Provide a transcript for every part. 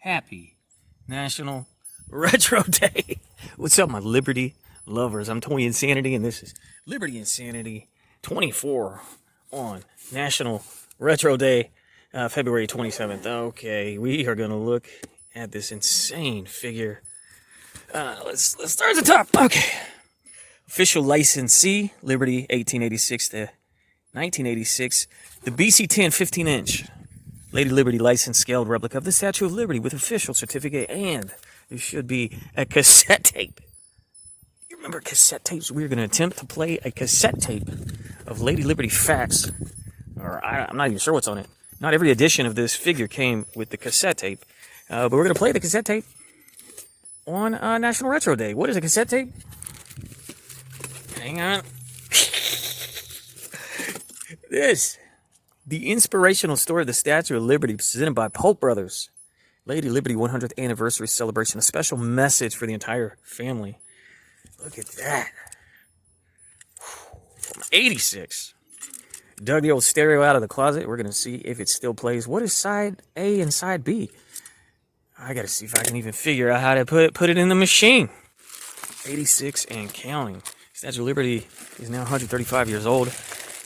Happy National Retro Day. What's up, my Liberty lovers? I'm Tony Insanity, and this is Liberty Insanity 24 on National Retro Day, February 27th. Okay, we are going to look at this insane figure. Let's start at the top. Okay. Official licensee, Liberty 1886 to 1986. The BC-10 15-inch. Lady Liberty license scaled replica of the Statue of Liberty with official certificate, and there should be a cassette tape. You remember cassette tapes? We're going to attempt to play a cassette tape of Lady Liberty facts, or I'm not even sure what's on it. Not every edition of this figure came with the cassette tape, but we're going to play the cassette tape on National Retro Day. What is a cassette tape? Hang on. The inspirational story of the Statue of Liberty presented by Polk Brothers. Lady Liberty 100th anniversary celebration. A special message for the entire family. Look at that. From 86. Dug the old stereo out of the closet. We're going to see if it still plays. What is side A and side B? I got to see if I can even figure out how to put it in the machine. 86 and counting. Statue of Liberty is now 135 years old.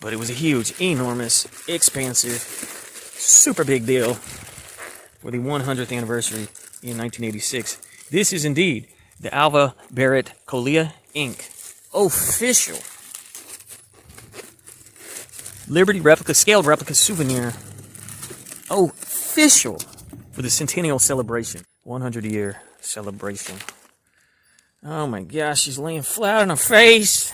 But it was a huge, enormous, expansive, super big deal for the 100th anniversary in 1986. This is indeed the Alva Barrett Collier Inc. official Liberty replica, scaled replica souvenir. Official for the centennial celebration, 100-year celebration. Oh my gosh, she's laying flat on her face.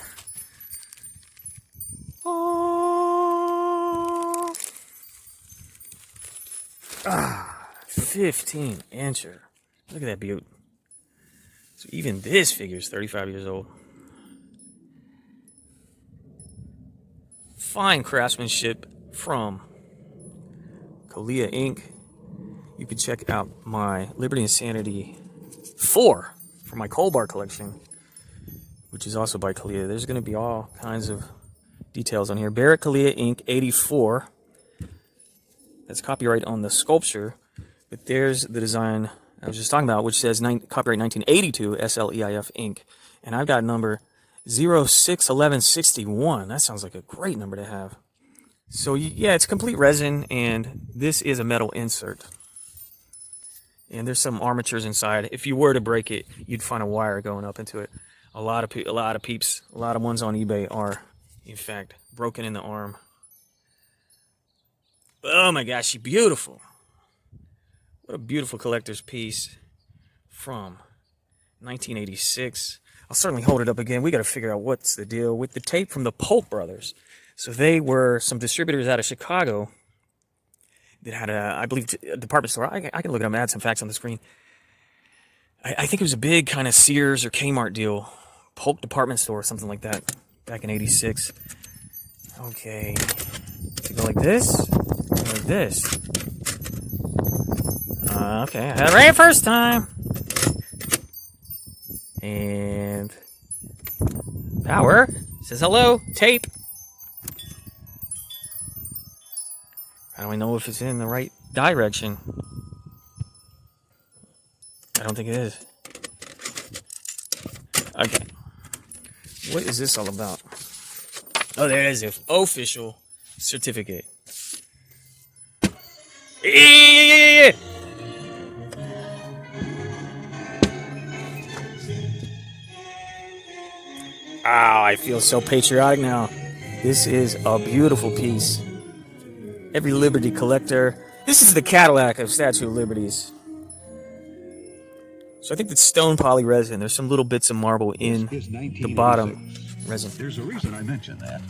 15-incher. Look at that beaut. So even this figure is 35 years old. Fine craftsmanship from Collier Inc. You can check out my Liberty Insanity 4 for my Coal Bar collection, which is also by Collier. There's going to be all kinds of details on here. Barrett Collier Inc. 84. That's copyright on the sculpture. But there's the design I was just talking about, which says copyright 1982, SLEIF Inc. And I've got number 061161. That sounds like a great number to have. So, yeah, it's complete resin, and this is a metal insert. And there's some armatures inside. If you were to break it, you'd find a wire going up into it. A lot of peeps, a lot of ones on eBay are, in fact, broken in the arm. Oh my gosh, she's beautiful. What a beautiful collector's piece from 1986. I'll certainly hold it up again. We got to figure out what's the deal with the tape from the Polk Brothers. So they were some distributors out of Chicago that had I believe, a department store. I can look it up and add some facts on the screen. I think it was a big kind of Sears or Kmart deal. Polk department store or something like that back in 86. Okay. To go like this. Like this. Okay, I had it right first time. And power says hello, tape. How do I know if it's in the right direction? I don't think it is. Okay. What is this all about? Oh, there it is. Official certificate. Yeah. Oh, I feel so patriotic now. This is a beautiful piece. Every Liberty collector. This is the Cadillac of Statue of Liberties. So I think it's stone poly resin. There's some little bits of marble in the bottom resin. There's a reason I mention that.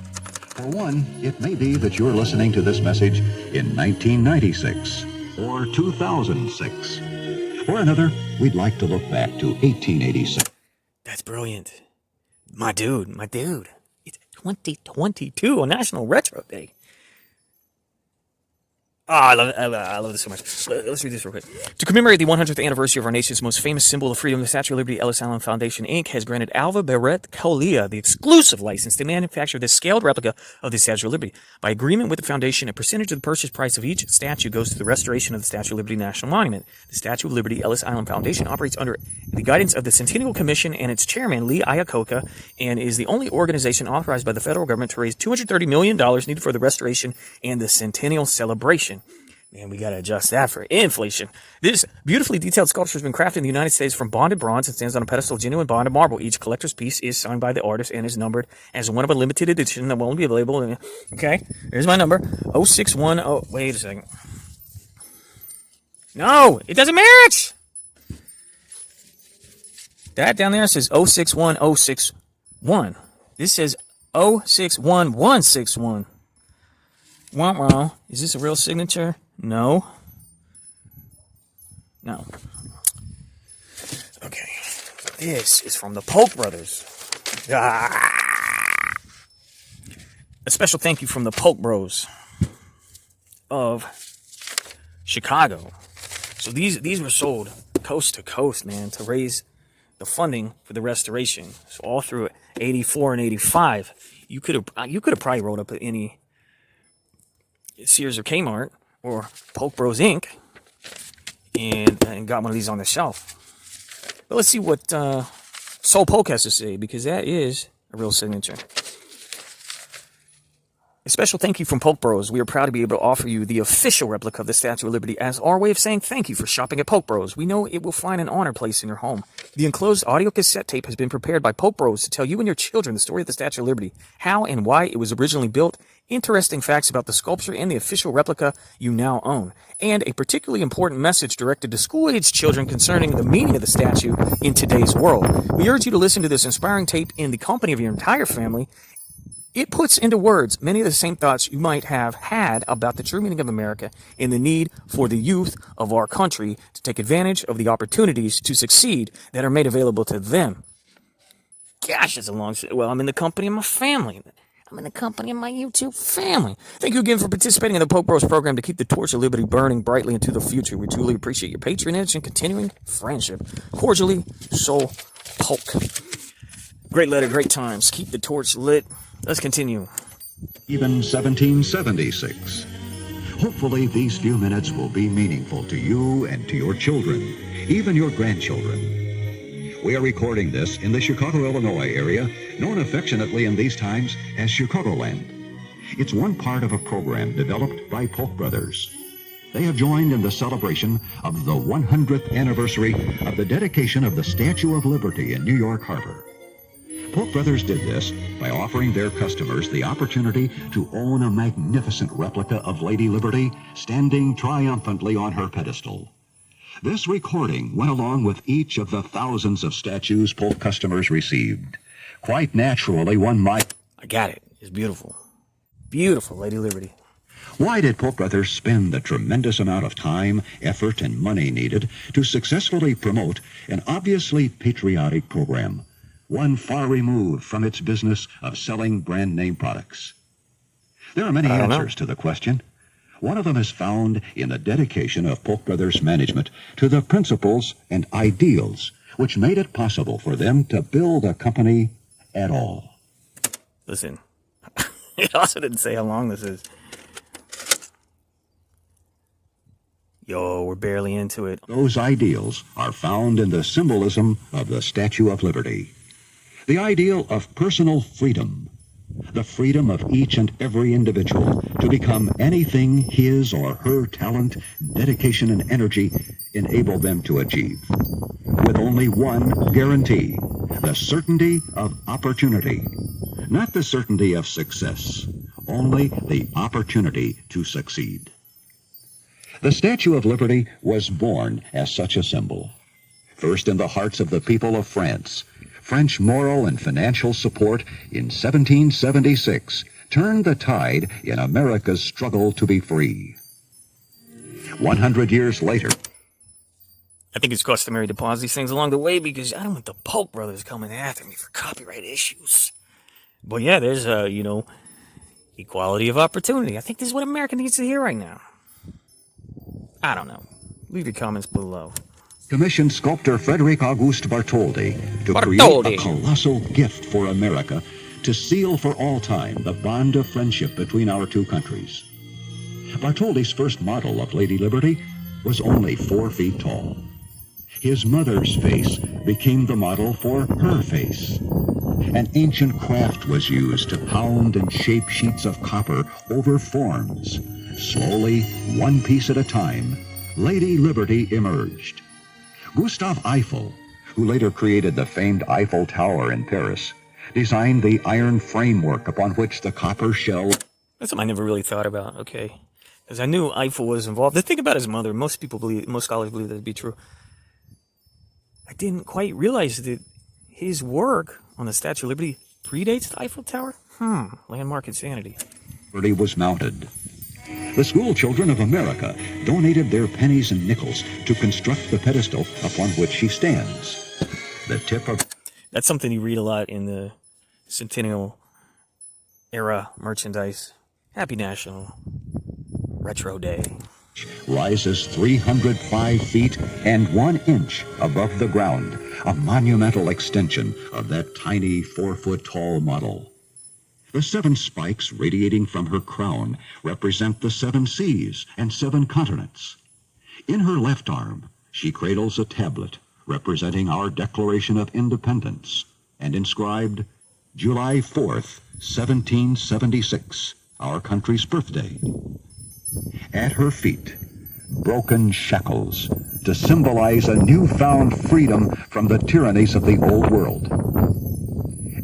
For one, it may be that you're listening to this message in 1996 or 2006. For another, we'd like to look back to 1886. That's brilliant. My dude. It's 2022 on National Retro Day. Oh, I love this so much. Let's read this real quick. To commemorate the 100th anniversary of our nation's most famous symbol of freedom, the Statue of Liberty Ellis Island Foundation, Inc. has granted Alva Barrett Kaulia the exclusive license to manufacture this scaled replica of the Statue of Liberty. By agreement with the foundation, a percentage of the purchase price of each statue goes to the restoration of the Statue of Liberty National Monument. The Statue of Liberty Ellis Island Foundation operates under the guidance of the Centennial Commission and its chairman, Lee Iacocca, and is the only organization authorized by the federal government to raise $230 million needed for the restoration and the centennial celebration. Man, we got to adjust that for inflation. This beautifully detailed sculpture has been crafted in the United States from bonded bronze and stands on a pedestal of genuine bonded marble. Each collector's piece is signed by the artist and is numbered as one of a limited edition that won't be available. Okay, here's my number, 0610. Wait a second. No, it doesn't match. That down there says 061061. This says 061161. Wow. Is this a real signature? No. Okay. This is from the Polk brothers. A special thank you from the Polk bros of Chicago. So these were sold coast to coast, man, to raise the funding for the restoration. So all through 84 and 85, you could have probably rolled up at any Sears or Kmart or Polk Bros Inc. and got one of these on the shelf. But let's see what Soul Polk has to say, because that is a real signature. A special thank you from Polk Bros. We are proud to be able to offer you the official replica of the Statue of Liberty as our way of saying thank you for shopping at Polk Bros. We know it will find an honored place in your home. The enclosed audio cassette tape has been prepared by Polk Bros to tell you and your children the story of the Statue of Liberty, how and why it was originally built, interesting facts about the sculpture and the official replica you now own, and a particularly important message directed to school-aged children concerning the meaning of the statue in today's world. We urge you to listen to this inspiring tape in the company of your entire family. It puts into words many of the same thoughts you might have had about the true meaning of America and the need for the youth of our country to take advantage of the opportunities to succeed that are made available to them. Gosh, it's a long... Well, I'm in the company of my family. I'm in the company of my YouTube family. Thank you again for participating in the Polk Bros program to keep the torch of liberty burning brightly into the future. We truly appreciate your patronage and continuing friendship. Cordially, Soul Polk. Great letter, great times. Keep the torch lit. Let's continue. Even 1776. Hopefully these few minutes will be meaningful to you and to your children, even your grandchildren. We are recording this in the Chicago, Illinois area, known affectionately in these times as Chicagoland. It's one part of a program developed by Polk Brothers. They have joined in the celebration of the 100th anniversary of the dedication of the Statue of Liberty in New York Harbor. Polk Brothers did this by offering their customers the opportunity to own a magnificent replica of Lady Liberty standing triumphantly on her pedestal. This recording went along with each of the thousands of statues Polk customers received. Quite naturally, one might... I got it. It's beautiful. Beautiful, Lady Liberty. Why did Polk Brothers spend the tremendous amount of time, effort, and money needed to successfully promote an obviously patriotic program, one far removed from its business of selling brand name products? There are many answers to the question. One of them is found in the dedication of Polk Brothers management to the principles and ideals which made it possible for them to build a company at all. Listen, it also didn't say how long this is. Yo, we're barely into it. Those ideals are found in the symbolism of the Statue of Liberty. The ideal of personal freedom, the freedom of each and every individual to become anything his or her talent, dedication, and energy enable them to achieve, with only one guarantee: the certainty of opportunity. Not the certainty of success, only the opportunity to succeed. The Statue of Liberty was born as such a symbol. First in the hearts of the people of France, French moral and financial support in 1776 turned the tide in America's struggle to be free. 100 years later... I think it's customary to pause these things along the way because I don't want the Polk brothers coming after me for copyright issues. But yeah, there's, equality of opportunity. I think this is what America needs to hear right now. I don't know. Leave your comments below. Commissioned sculptor Frederick Auguste Bartholdi to create Bartholdi. a colossal gift for America to seal for all time the bond of friendship between our two countries. Bartholdi's first model of Lady Liberty was only 4 feet tall. His mother's face became the model for her face. An ancient craft was used to pound and shape sheets of copper over forms. Slowly, one piece at a time, Lady Liberty emerged. Gustave Eiffel, who later created the famed Eiffel Tower in Paris, designed the iron framework upon which the copper shell... That's something I never really thought about, okay? Because I knew Eiffel was involved. The thing about his mother, most scholars believe that to be true. I didn't quite realize that his work on the Statue of Liberty predates the Eiffel Tower. Landmark insanity. Liberty was mounted. The school children of America donated their pennies and nickels to construct the pedestal upon which she stands. The tip of... That's something you read a lot in the Centennial era merchandise. Happy National Retro Day. Rises 305 feet and 1 inch above the ground, a monumental extension of that tiny 4-foot-tall model. The 7 spikes radiating from her crown represent the 7 seas and 7 continents. In her left arm, she cradles a tablet representing our Declaration of Independence and inscribed July 4th, 1776, our country's birthday. At her feet, broken shackles to symbolize a newfound freedom from the tyrannies of the old world.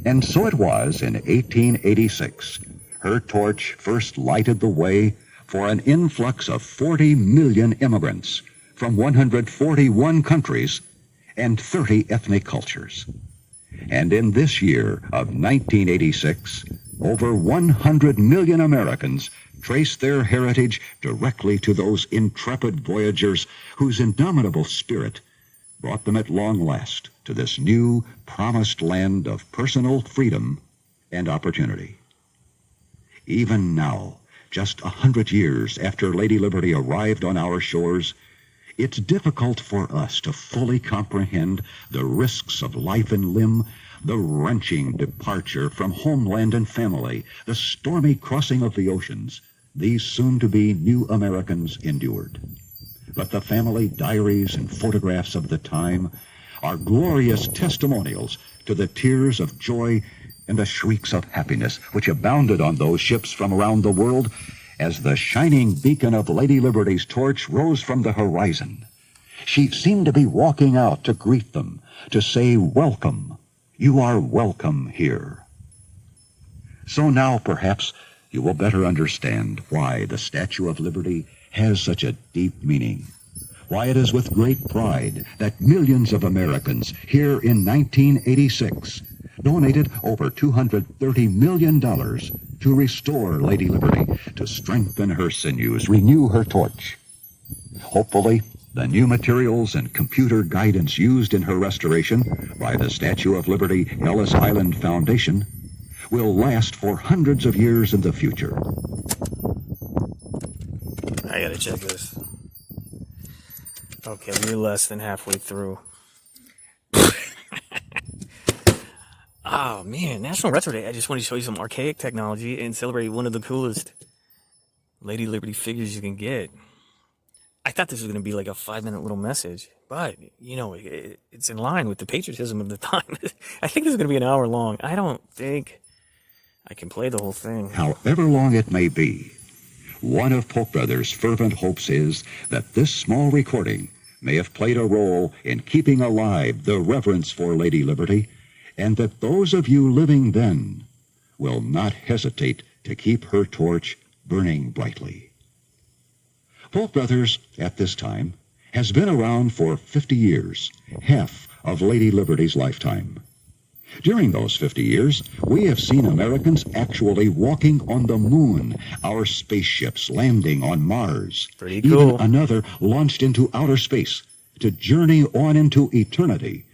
And so it was in 1886, her torch first lighted the way for an influx of 40 million immigrants from 141 countries and 30 ethnic cultures. And in this year of 1986, over 100 million Americans traced their heritage directly to those intrepid voyagers whose indomitable spirit brought them at long last to this new, promised land of personal freedom and opportunity. Even now, just 100 years after Lady Liberty arrived on our shores, it's difficult for us to fully comprehend the risks of life and limb, the wrenching departure from homeland and family, the stormy crossing of the oceans these soon-to-be new Americans endured. But the family diaries and photographs of the time are glorious testimonials to the tears of joy and the shrieks of happiness which abounded on those ships from around the world as the shining beacon of Lady Liberty's torch rose from the horizon. She seemed to be walking out to greet them, to say, "Welcome. You are welcome here." So now, perhaps, you will better understand why the Statue of Liberty has such a deep meaning, why it is with great pride that millions of Americans here in 1986 donated over $230 million to restore Lady Liberty, to strengthen her sinews, renew her torch. Hopefully, the new materials and computer guidance used in her restoration by the Statue of Liberty Ellis Island Foundation will last for hundreds of years in the future. I gotta check this. Okay, we're less than halfway through. Oh man, National Retro Day. I just want to show you some archaic technology and celebrate one of the coolest Lady Liberty figures you can get. I thought this was going to be like a 5-minute little message, but, you know, it's in line with the patriotism of the time. I think this is going to be an hour long. I don't think I can play the whole thing. However long it may be, one of Polk Brothers' fervent hopes is that this small recording may have played a role in keeping alive the reverence for Lady Liberty, and that those of you living then will not hesitate to keep her torch burning brightly. Polk Brothers, at this time, has been around for 50 years, half of Lady Liberty's lifetime. During those 50 years, we have seen Americans actually walking on the moon, our spaceships landing on Mars. Pretty cool. Even another launched into outer space to journey on into eternity,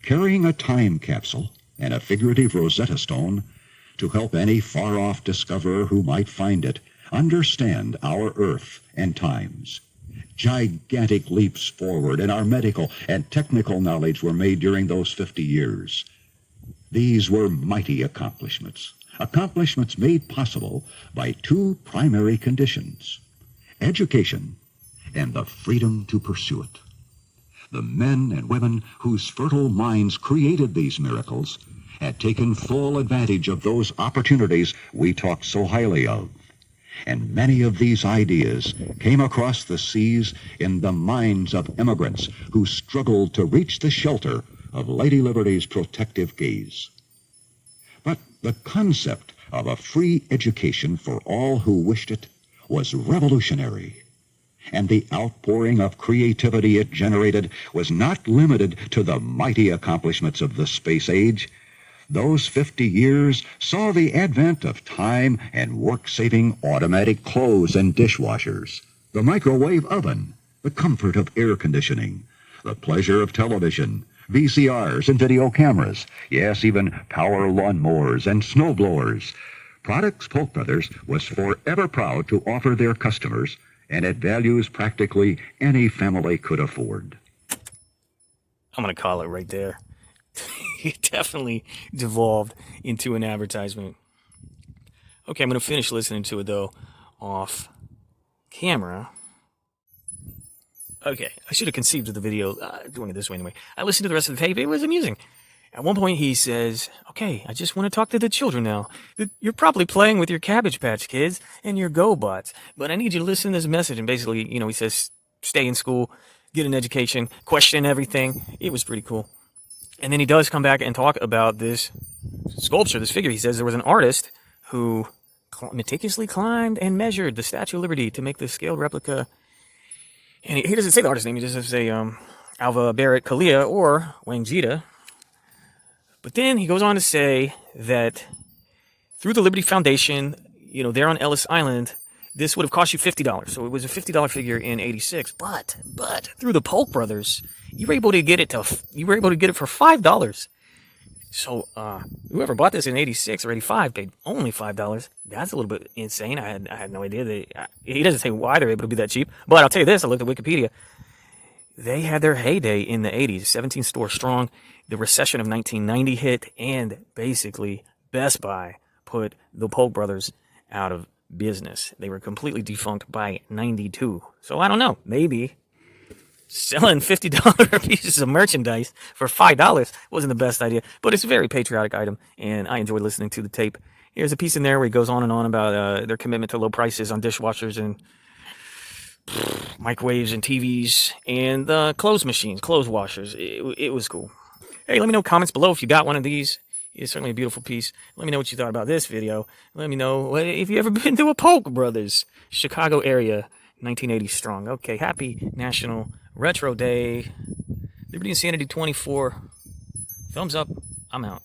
carrying a time capsule and a figurative Rosetta Stone to help any far-off discoverer who might find it understand our Earth and times. Gigantic leaps forward in our medical and technical knowledge were made during those 50 years. These were mighty accomplishments, accomplishments made possible by two primary conditions: education and the freedom to pursue it. The men and women whose fertile minds created these miracles had taken full advantage of those opportunities we talk so highly of. And many of these ideas came across the seas in the minds of immigrants who struggled to reach the shelter of Lady Liberty's protective gaze. But the concept of a free education for all who wished it was revolutionary. And the outpouring of creativity it generated was not limited to the mighty accomplishments of the space age. Those 50 years saw the advent of time and work-saving automatic clothes and dishwashers, the microwave oven, the comfort of air conditioning, the pleasure of television, VCRs and video cameras, yes, even power lawnmowers and snowblowers. Products Polk Brothers was forever proud to offer their customers, and at values practically any family could afford. I'm going to call it right there. It definitely devolved into an advertisement. Okay, I'm going to finish listening to it, though, off camera. Okay, I should have conceived of the video doing it this way anyway. I listened to the rest of the tape. It was amusing. At one point, he says, okay, I just want to talk to the children now. You're probably playing with your Cabbage Patch Kids and your GoBots, but I need you to listen to this message. And basically, he says, stay in school, get an education, question everything. It was pretty cool. And then he does come back and talk about this sculpture, this figure. He says there was an artist who meticulously climbed and measured the Statue of Liberty to make this scaled replica. And he doesn't say the artist's name. He just says, Alva Barrett Kalia or Wangita. But then he goes on to say that through the Liberty Foundation, there on Ellis Island, this would have cost you $50. So it was a $50 figure in '86. But through the Polk brothers, you were able to get it for $5. So whoever bought this in '86 or '85 paid only $5. That's a little bit insane. I had no idea that he doesn't say why they're able to be that cheap. But I'll tell you this: I looked at Wikipedia. They had their heyday in the '80s, 17 stores strong. The recession of 1990 hit, and basically Best Buy put the Polk brothers out of business. They were completely defunct by '92. So I don't know. Maybe selling $50 pieces of merchandise for $5 wasn't the best idea, but it's a very patriotic item, and I enjoyed listening to the tape. Here's a piece in there where he goes on and on about their commitment to low prices on dishwashers and microwaves and TVs and clothes machines, clothes washers. It was cool. Hey, let me know comments below if you got one of these. It's certainly a beautiful piece. Let me know what you thought about this video. Let me know if you ever been to a Polk Brothers, Chicago area, 1980 strong. Okay, happy National Retro Day. Liberty Insanity 24. Thumbs up. I'm out.